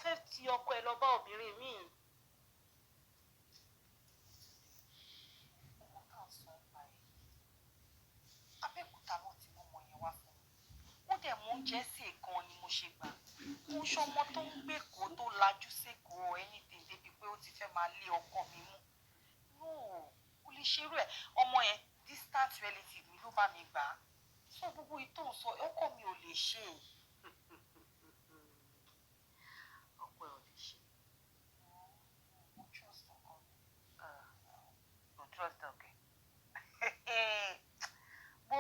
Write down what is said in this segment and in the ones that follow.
fẹ́ ti ọkọ ẹ lọ bá obìnrin míì. Ọmọ náà sọ pa ẹ̀. Abẹ́òkúta ló ti mú ọmọ yẹn wá fún mi. Ó dẹ̀ mú oúnjẹ sí gan ni mo ṣe gbà. Mo ń ṣọmọ tó ń gbé kó tó lajú sékòó anything débi pé ó ti fẹ́ máa lé ọkọ mi mú. No, kò lè ṣerú ẹ̀. Ọmọ yẹn distant relative mi ló bá mi gbà á. So gbogbo ìtò ń sọ ọkọ mi ò lè ṣe é. Ọkọ ẹ ò lè ṣe. Mo trust ọkọ mi. No trust ọkẹ. Bó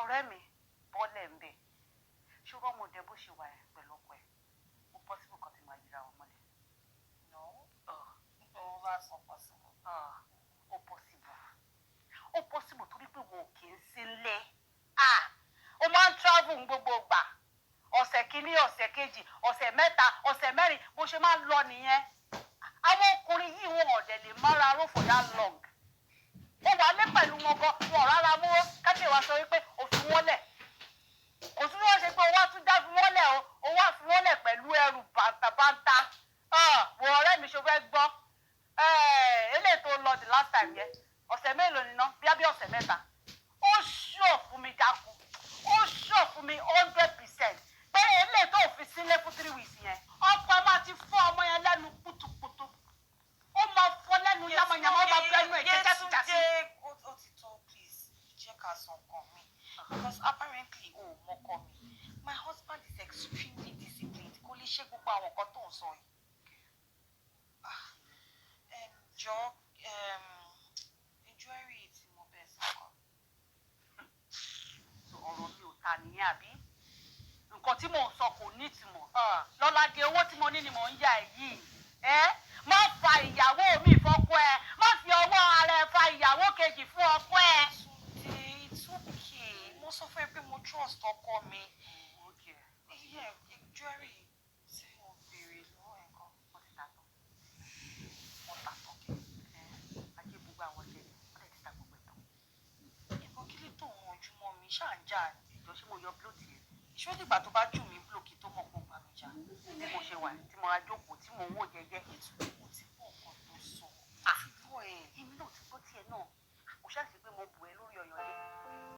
ọ̀rẹ́ mi bọ́lẹ̀ ń bẹ̀. Ṣùgbọ́n mo dẹ bó ṣe wà ẹ́ pẹ̀lú ọkọ ẹ̀. Ó possible kan ti máa yíra wọn mọ́lẹ̀. No, no, that's not possible. Ó possible. Ó possible torí pé wọn ò kì í sílé. Ó máa ń travel gbogbo ìgbà. Ọ̀sẹ̀ kìíní, ọ̀sẹ̀ kejì, ọ̀sẹ̀ mẹ́ta, ọ̀sẹ̀ mẹ́rin bó ṣe máa ń lọ nìyẹn. Àwọn ọkùnrin yìí wọn ọ̀dẹ̀ lè mára ró for that long. Ó wà lé pẹ̀lú wọn gan, wọn rárá mú káṣíwá sọ wípé òfin wọn lẹ̀. Kò sí wọ́n ṣe pé owó tún dá fi wọ́n lẹ̀ o, owó àfi wọ́n lẹ̀ pẹ̀lú ẹrù bàǹtàbàǹtà. Wọ ọ̀rẹ́ mi ṣe fẹ́ gbọ́. Eléyìí tó lọ the last time yẹn, ọ̀sẹ̀ mélòó ni ná? Bí ọ̀sẹ̀ mẹ́ta. Ó ṣọ̀ fún mi dákú. Ó ṣọ̀ fún mi 100% pé eléyìí tó fi sílé fún 3 weeks yẹn. Ọkọ ẹ máa ti fọ́ ọmọ yẹn lẹ́nu kùtùkùtù. Ó máa fọ́ lẹ́nu yamayama, ó máa bẹ́nu ẹ̀ jẹ́jẹ́síjàsí. Ó ti tó, please. Jẹ́ ká sọ nǹkan mi. Because apparently, mọ́kọ mi. My husband is extremely disciplined. Kò lè ṣe gbogbo àwọn nǹkan tó ń sọ yìí. Jọ, jewelry tí mo bẹ̀ sọ́kàn. Ọ̀rọ̀ mi ò ta nìyẹn àbí? Nǹkan tí mò ń sọ kò ní ìtumọ̀. Lọ́ládé owó tí mo ní ni mò ń yá ẹ yìí. Má fa ìyàwó mi fọ́kọ ẹ. Má fi ọwọ́ ara ẹ fa ìyàwó kejì fún ọkọ ẹ. Túndé, it's okay. Mo sọ fún ẹ pé mo trust ọkọ mi. Yeah, jewelry tí mo béèrè lọ́wọ́ ẹ̀ kan. Wọ́n ti ta tán. Wọ́n ta tán kẹ́. Ajé gbogbo àwọn ṣẹlẹ̀, wọ́n dẹ̀ ti ta gbogbo ẹ̀ tán. Ìbọn kí ló tó ń ojúmọ́ mi ṣáà ń jà ní. Ìjọ ṣé mo yọ bílòtì yẹn? Ṣé ó dìgbà tó bá jù mí búlòkì tó mọ̀ pọ̀ gbà mí jà? Bí mo ṣe wà tí mo ra jókòó tí mo ń wò jẹ́jẹ́. Mo ti bọ̀ ọkọ̀ tó sọ. Èmi náà ti gbọ́ tiẹ̀ náà. Kò ṣáà sí pé mo bù ẹ́ lórí ọyàn yẹn.